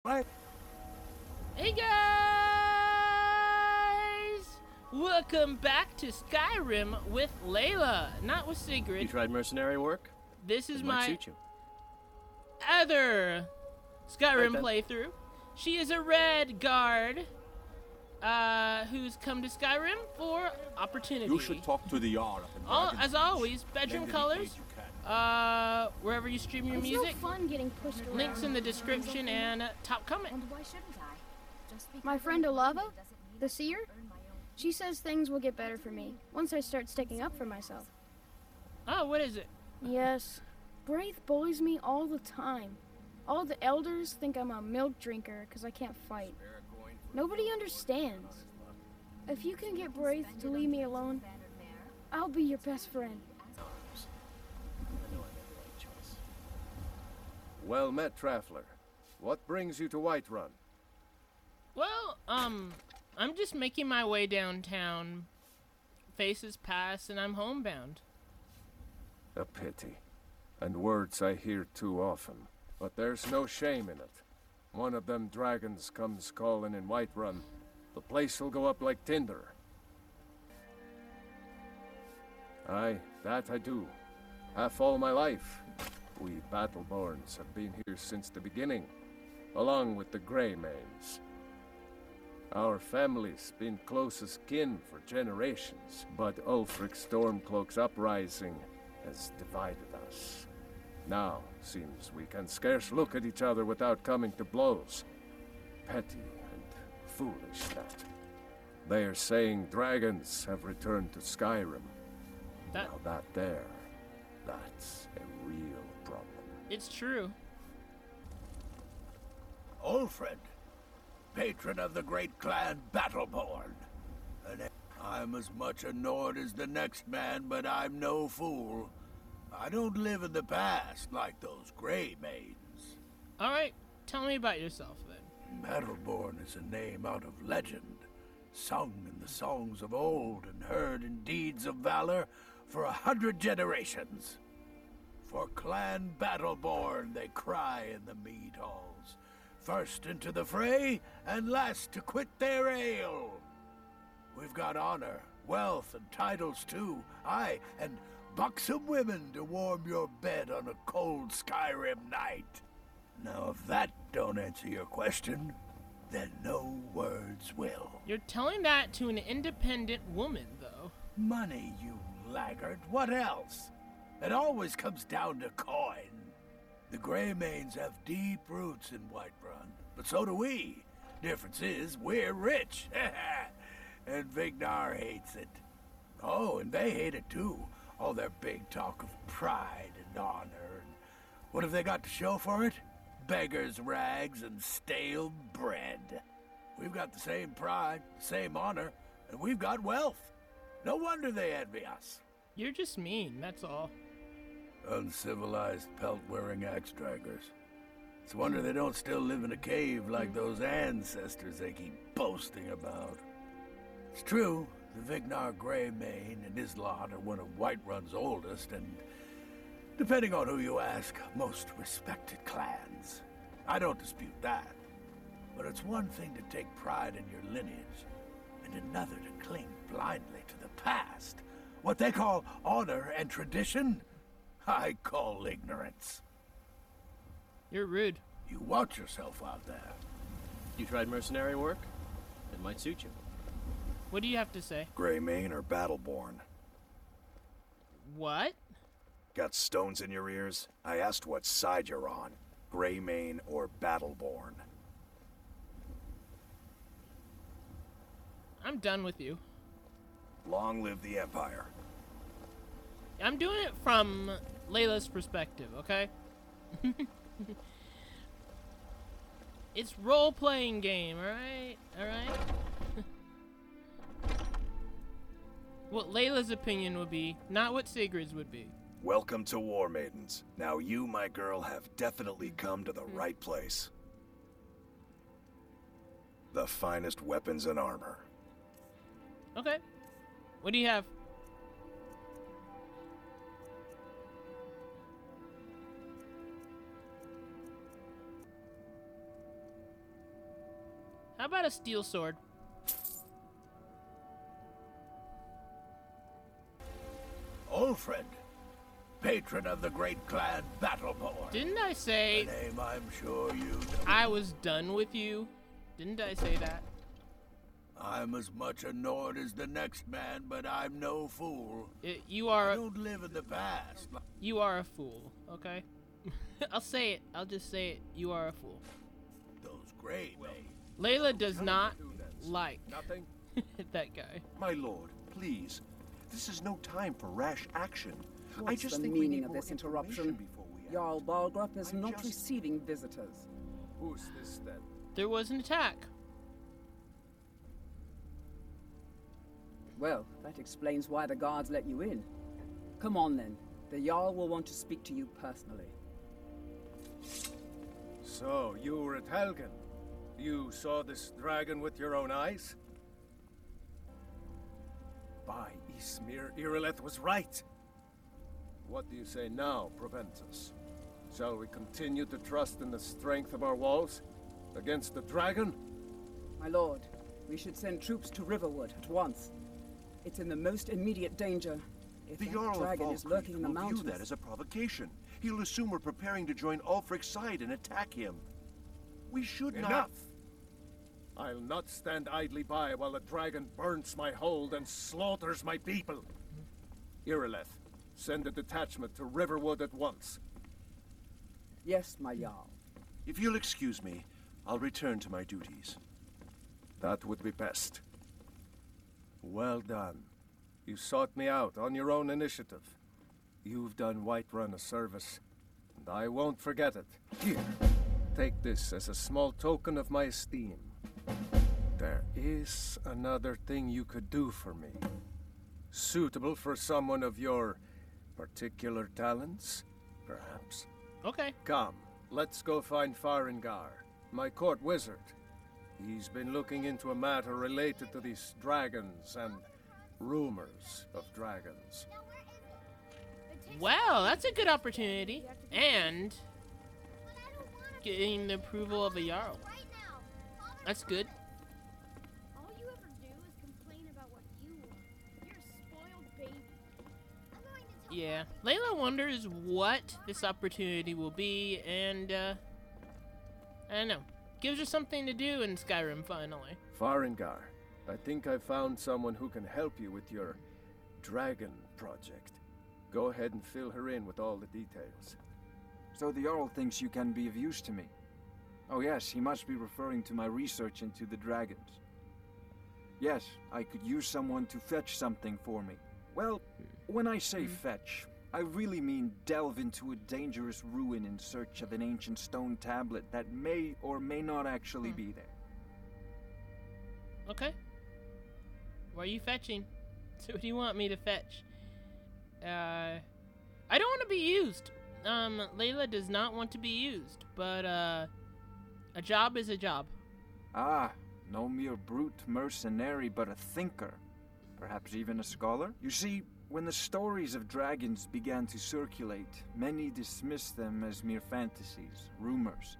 What? Hey guys! Welcome back to Skyrim with Layla, not with Sigrid. You tried mercenary work? This is It might my suit you. other Skyrim Right playthrough. She is a red guard who's come to Skyrim for opportunity. You should talk to the Jarl. As always, bedroom colors, wherever you stream your music. It's no fun getting pushed around. Links in the description and top comment. And why shouldn't I? Just because My friend I'm Olava, doesn't mean the I seer, earn my own she says things will get better for me once I start sticking up for myself. Oh, what is it? Yes, Braith bullies me all the time. All the elders think I'm a milk drinker because I can't fight. Nobody understands. If you can get Braith to leave me alone, I'll be your best friend. Well met, Traveler. What brings you to Whiterun? Well, I'm just making my way downtown. Faces pass and I'm homebound. A pity. And words I hear too often. But there's no shame in it. One of them dragons comes calling in Whiterun. The place will go up like tinder. Aye, that I do. Half all my life. We Battleborns have been here since the beginning, along with the Greymanes. Our family's been close as kin for generations, but Ulfric Stormcloak's uprising has divided us. Now, seems we can scarce look at each other without coming to blows. Petty and foolish, that. They are saying dragons have returned to Skyrim. Now that's a real problem. It's true. Ulfred, patron of the great clan Battleborn. And I'm as much a Nord as the next man, but I'm no fool. I don't live in the past like those Greymanes. Alright, tell me about yourself then. Battleborn is a name out of legend, sung in the songs of old and heard in deeds of valor for 100 generations. For Clan Battleborn they cry in the mead halls, first into the fray and last to quit their ale. We've got honor, wealth, and titles too, aye, and buxom women to warm your bed on a cold Skyrim night. Now if that don't answer your question, then no words will. You're telling that to an independent woman, though. Money, you laggard, what else? It always comes down to coin. The Greymanes have deep roots in Whiterun, but so do we. Difference is, we're rich. And Vignar hates it. Oh, and they hate it too. All their big talk of pride and honor. And what have they got to show for it? Beggars' rags and stale bread. We've got the same pride, the same honor, and we've got wealth. No wonder they envy us. You're just mean, that's all. Uncivilized pelt-wearing axe-draggers. It's a wonder they don't still live in a cave like those ancestors they keep boasting about. It's true, the Vignar Greymane and his lot are one of Whiterun's oldest and, depending on who you ask, most respected clans. I don't dispute that. But it's one thing to take pride in your lineage, and another to cling blindly to the past. What they call honor and tradition, I call ignorance. You're rude. You watch yourself out there. You tried mercenary work? It might suit you. What do you have to say? Greymane or Battleborn? What? Got stones in your ears? I asked what side you're on. Greymane or Battleborn? I'm done with you. Long live the Empire. I'm doing it from Layla's perspective, okay? It's role-playing game, alright? Alright? What Layla's opinion would be, not what Sigrid's would be. Welcome to War Maidens. Now you, my girl, have definitely come to the right place. The finest weapons and armor. Okay. What do you have? How about a steel sword? Ulfred, patron of the great clan Battleborn. Didn't I A say name I'm sure you know. I was done with you? Didn't I say that? I'm as much a Nord as the next man, but I'm no fool. You I are don't live in the past. you are a fool, okay? I'll say it. I'll just say it. You are a fool. Those great Layla does not like Nothing? that guy. My lord, please. This is no time for rash action. I What's just the think we meaning need of more this information interruption? before we act. Jarl Balgrup is I'm not just- receiving visitors. Who's this then? There was an attack. Well, that explains why the guards let you in. Come on then. The Jarl will want to speak to you personally. So, you were at Helgen. You saw this dragon with your own eyes? By Ismir, Irileth was right. What do you say now, Proventus? Shall we continue to trust in the strength of our walls? Against the dragon? My lord, we should send troops to Riverwood at once. It's in the most immediate danger. If The that Jarl of dragon is lurking in the will mountains, view that as a provocation. He'll assume we're preparing to join Ulfric's side and attack him. We should Enough! not... I'll not stand idly by while the dragon burns my hold and slaughters my people. Irileth, send a detachment to Riverwood at once. yes, my Jarl. If you'll excuse me, I'll return to my duties. That would be best. Well done. You sought me out on your own initiative. You've done Whiterun a service, and I won't forget it. Here, take this as a small token of my esteem. There is another thing you could do for me. Suitable for someone of your particular talents, perhaps. Okay. Come, let's go find Farengar, my court wizard. He's been looking into a matter related to these dragons and rumors of dragons. Well, that's a good opportunity. And getting the approval of a Jarl. That's good. All you ever do is complain about what you want. You're a spoiled baby. I'm going to tell Yeah. Layla wonders what this opportunity will be, and, I don't know. Gives her something to do in Skyrim, finally. Farengar, I think I found someone who can help you with your dragon project. Go ahead and fill her in with all the details. So the Jarl thinks you can be of use to me. Oh yes, he must be referring to my research into the dragons. Yes, I could use someone to fetch something for me. Well, when I say fetch, I really mean delve into a dangerous ruin in search of an ancient stone tablet that may or may not actually be there. Okay. What are you fetching? So what do you want me to fetch? I don't want to be used. Layla does not want to be used, but, a job is a job. Ah, no mere brute mercenary, but a thinker. Perhaps even a scholar? You see, when the stories of dragons began to circulate, many dismissed them as mere fantasies, rumors,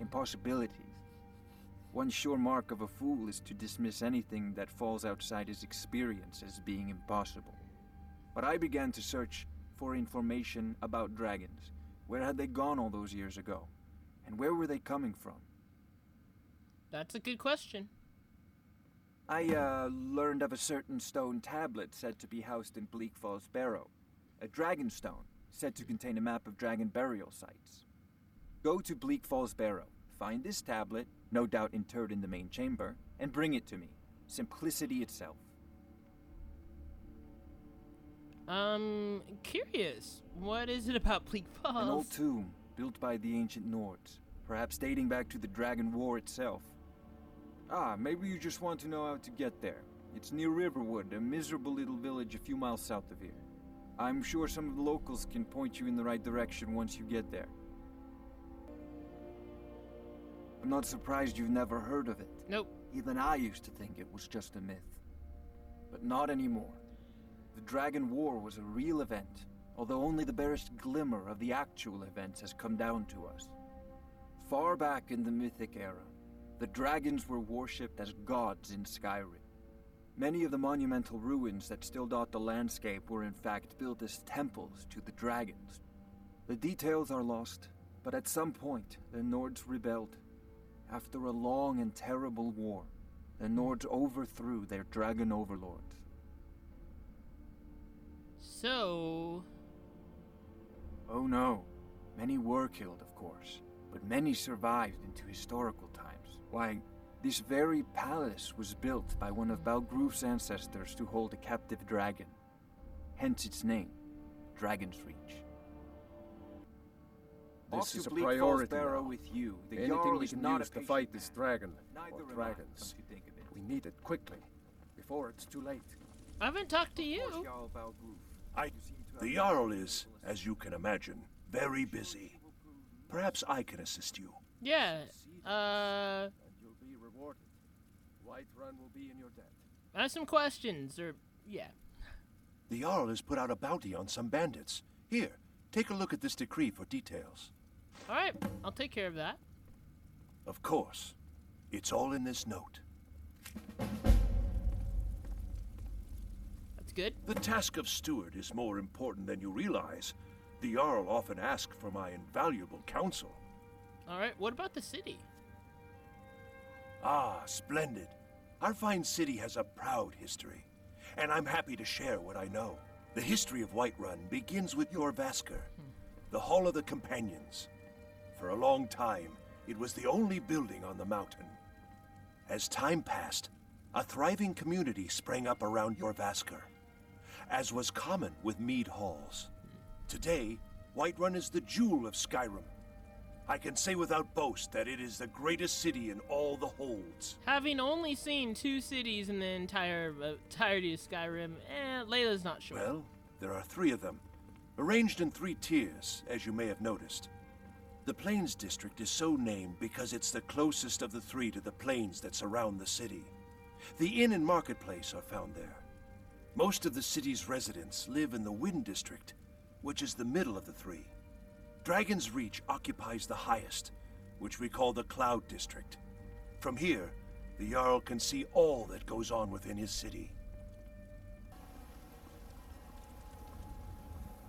impossibilities. One sure mark of a fool is to dismiss anything that falls outside his experience as being impossible. But I began to search for information about dragons. Where had they gone all those years ago? And where were they coming from? That's a good question. I learned of a certain stone tablet said to be housed in Bleak Falls Barrow. A dragon stone, said to contain a map of dragon burial sites. Go to Bleak Falls Barrow, find this tablet, no doubt interred in the main chamber, and bring it to me. Simplicity itself. Curious. What is it about Bleak Falls? An old tomb, built by the ancient Nords, perhaps dating back to the Dragon War itself. Ah, maybe you just want to know how to get there. It's near Riverwood, a miserable little village a few miles south of here. I'm sure some of the locals can point you in the right direction once you get there. I'm not surprised you've never heard of it. Nope. Even I used to think it was just a myth. But not anymore. The Dragon War was a real event, although only the barest glimmer of the actual events has come down to us. Far back in the Mythic era, The dragons were worshipped as gods in Skyrim. Many of the monumental ruins that still dot the landscape were in fact built as temples to the dragons. The details are lost, but at some point, the Nords rebelled. After a long and terrible war, the Nords overthrew their dragon overlords. So... Oh no. Many were killed, of course, but many survived into historical times. Why, this very palace was built by one of Balgruf's ancestors to hold a captive dragon. Hence its name, Dragon's Reach. This is a priority now. With you. The Anything Jarl we is can not use a to patient fight this man. dragon, Neither or am I, dragons. come to think of it. We need it quickly, before it's too late. I haven't talked to you. Jarl Balgruf, you seem to have The Jarl is, as you can imagine, very busy. Perhaps I can assist you. Yeah, And you'll be rewarded. Whiterun will be in your debt. I have some questions, or, yeah. The Jarl has put out a bounty on some bandits. Here, take a look at this decree for details. Alright, I'll take care of that. Of course. It's all in this note. That's good. The task of steward is more important than you realize. The Jarl often asks for my invaluable counsel. Alright, what about the city? Ah, splendid. Our fine city has a proud history, and I'm happy to share what I know. The history of Whiterun begins with Jorvaskr, the Hall of the Companions. For a long time, it was the only building on the mountain. As time passed, a thriving community sprang up around Jorvaskr, as was common with mead halls. Today, Whiterun is the jewel of Skyrim. I can say without boast that it is the greatest city in all the holds. Having only seen 2 cities in the entirety of Skyrim, Layla's not sure. Well, there are 3 of them, arranged in 3 tiers, as you may have noticed. The Plains District is so named because it's the closest of the 3 to the plains that surround the city. The inn and marketplace are found there. Most of the city's residents live in the Wind District, which is the middle of the 3. Dragon's Reach occupies the highest, which we call the Cloud District. From here, the Jarl can see all that goes on within his city.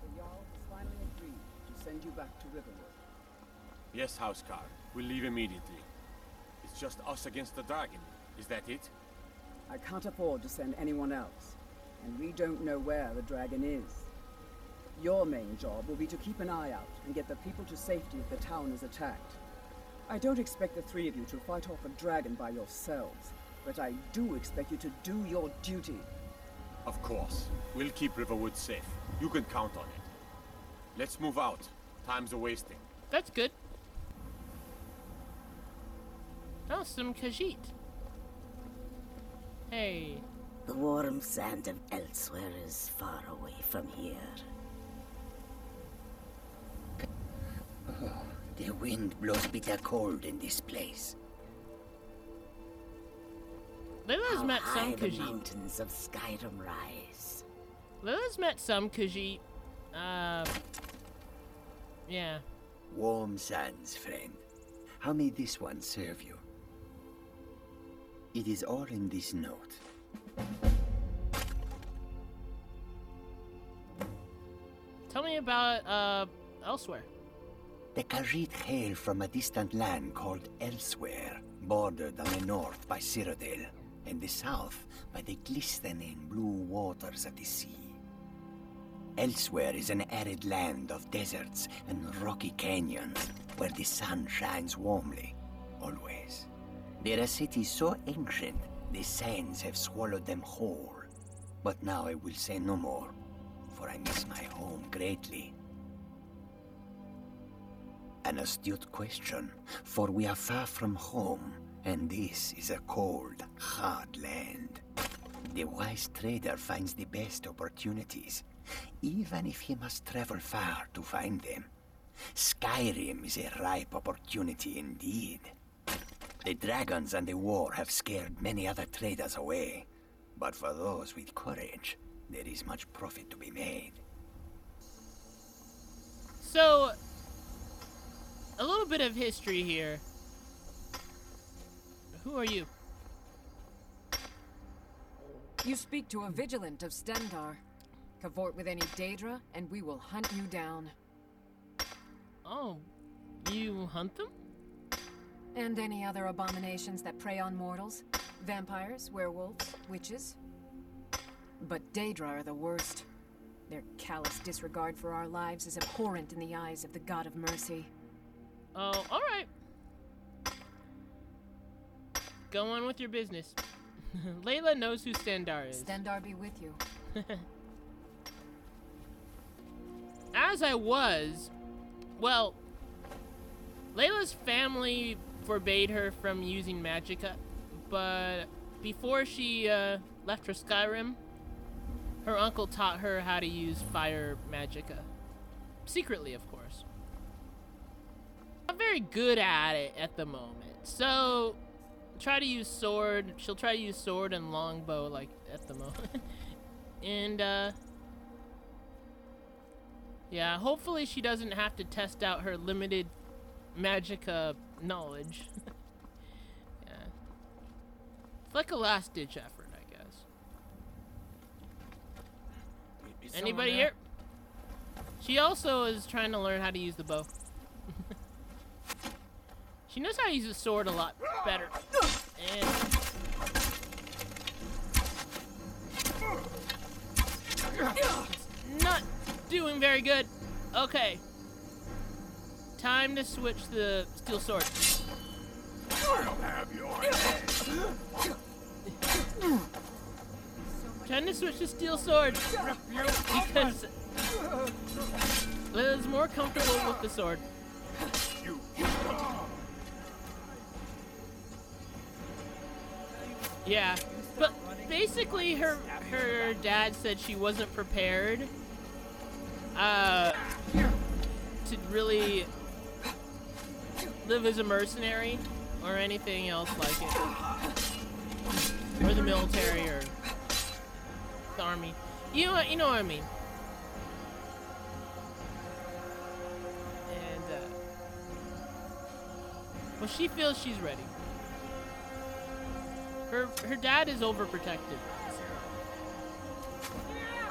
The Jarl has finally agreed to send you back to Riverwood. Yes, Housecar. We'll leave immediately. It's just us against the dragon. Is that it? I can't afford to send anyone else, and we don't know where the dragon is. Your main job will be to keep an eye out and get the people to safety if the town is attacked. I don't expect the 3 of you to fight off a dragon by yourselves, but I do expect you to do your duty. Of course. We'll keep Riverwood safe. You can count on it. Let's move out. Time's a-wasting. That's good. Oh, some Khajiit. Hey. The warm sand of elsewhere is far away from here. Oh, the wind blows bitter cold in this place. Layla's met How some high the Khajiit. mountains of Skyrim rise. Layla's met some Khajiit. Yeah. Warm sands, friend. How may this one serve you? It is all in this note. Tell me about, elsewhere. The Khajiit hail from a distant land called Elsewhere, bordered on the north by Cyrodiil, and the south by the glistening blue waters of the sea. Elsewhere is an arid land of deserts and rocky canyons, where the sun shines warmly, always. There are cities so ancient, the sands have swallowed them whole. But now I will say no more, for I miss my home greatly. An astute question, for we are far from home, and this is a cold, hard land. The wise trader finds the best opportunities, even if he must travel far to find them. Skyrim is a ripe opportunity indeed. The dragons and the war have scared many other traders away, but for those with courage, there is much profit to be made. So, a little bit of history here. Who are you? You speak to a vigilant of Stendar. Cavort with any Daedra, and we will hunt you down. Oh, you hunt them? And any other abominations that prey on mortals. Vampires, werewolves, witches. But Daedra are the worst. Their callous disregard for our lives is abhorrent in the eyes of the God of Mercy. Oh, alright. Go on with your business. Layla knows who Stendar is. Stendar be with you. As I was, well, Layla's family forbade her from using magicka, but before she left for Skyrim, her uncle taught her how to use fire magicka. Secretly, of course. Not very good at it at the moment, so try to use sword. She'll try to use sword and longbow like at the moment. And yeah, hopefully she doesn't have to test out her limited magicka knowledge. Yeah. It's like a last-ditch effort, I guess. Anybody here? She also is trying to learn how to use the bow. She knows how to use a sword a lot better. And it's not doing very good. Okay. Time to switch the steel sword. I'll have your head. Time to switch to steel sword. Because Layla's more comfortable with the sword. Yeah, but basically her dad said she wasn't prepared to really live as a mercenary or anything else like it, or the military or the army. You know what I mean. And well, she feels she's ready. Her dad is overprotective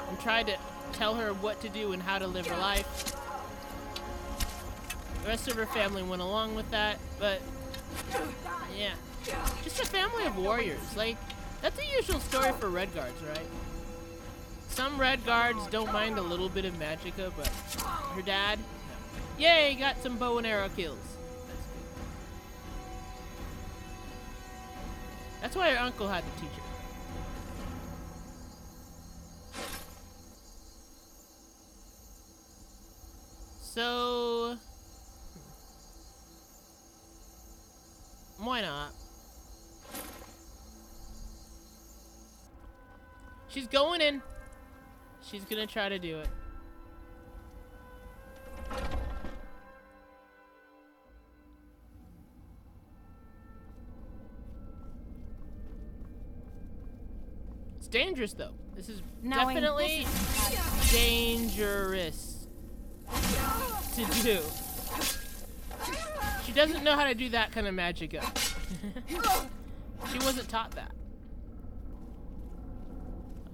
and tried to tell her what to do and how to live her life. The rest of her family went along with that, but yeah, just a family of warriors. Like, that's the usual story for Red Guards, right? Some Red Guards don't mind a little bit of magicka, but her dad, no. Yay, got some bow and arrow kills. That's why her uncle had to teach her. So why not? She's going in. She's gonna try to do it. It's dangerous though. This is definitely dangerous to do. She doesn't know how to do that kind of magicka. She wasn't taught that.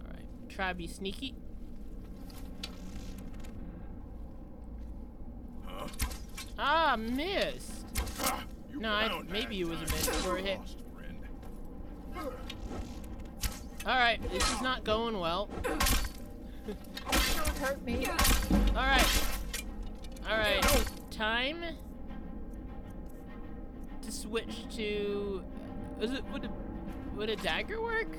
Alright, try to be sneaky. Ah, missed. No, maybe it was a miss for a hit. Alright, this is not going well. Don't hurt me. Alright, time to switch to... Would a dagger work?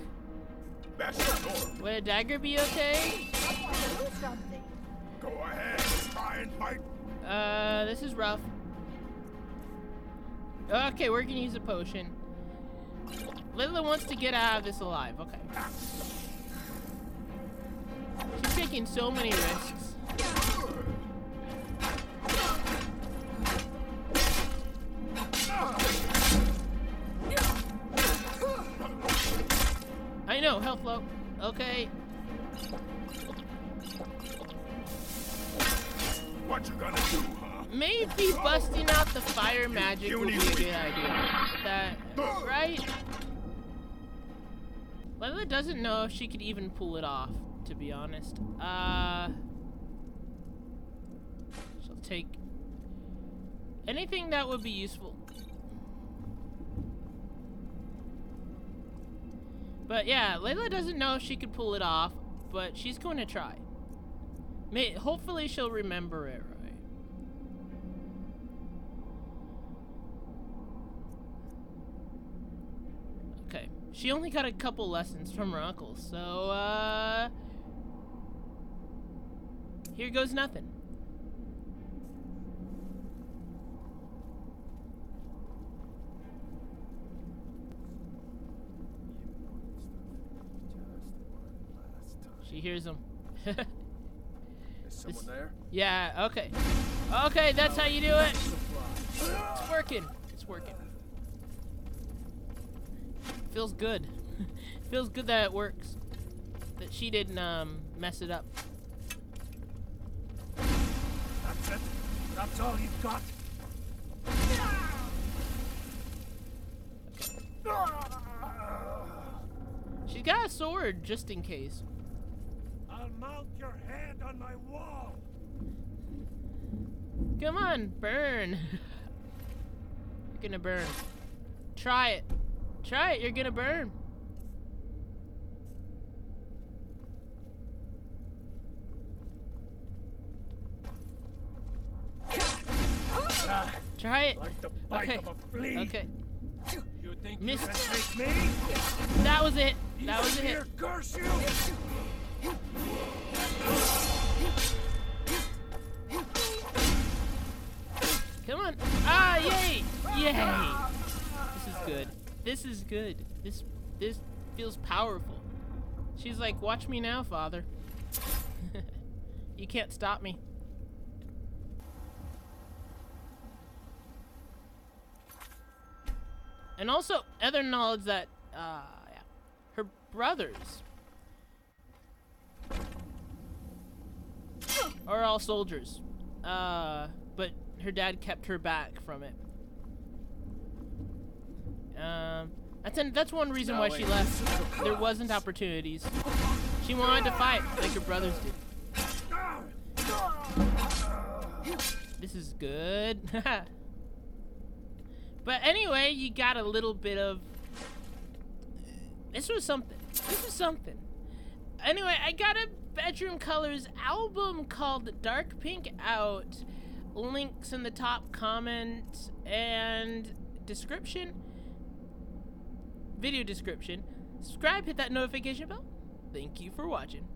Would a dagger be okay? Go ahead, try and fight. This is rough. Okay, we're gonna use a potion. Layla wants to get out of this alive. Okay. She's taking so many risks. I know, health low. Okay. What you gonna do, huh? Maybe busting out the fire magic would be a good idea. that right. Layla doesn't know if she could even pull it off, to be honest. She'll take anything that would be useful. But yeah, Layla doesn't know if she could pull it off, but she's going to try. Hopefully she'll remember it right. Okay, she only got a couple lessons from her uncle, so here goes nothing. She hears him. Is someone there? Yeah, okay. Okay, that's how you do it. It's working. It's working. Feels good. Feels good that it works. That she didn't mess it up. That's it? That's all you've got? She's got a sword just in case. I'll mount your head on my wall. Come on, burn. You're gonna burn. Try it. Try it, you're gonna burn. Try it. Like the bite Okay. of a flea. Okay. You think Missed. you can take me? That was it. That was Here, it. curse you! Come on. Ah, yay! Yay! This is good. This is good. This feels powerful. She's like, watch me now, father. You can't stop me. And also, other knowledge that, yeah, her brothers are all soldiers. But her dad kept her back from it. That's one reason why she left. There wasn't opportunities. She wanted to fight like her brothers did. This is good. But anyway, you got a little bit of... This was something. This was something. Anyway, I got a Bedroom Colors album called Dark Pink out. Links in the top comment and description. Video description. Subscribe, hit that notification bell. Thank you for watching.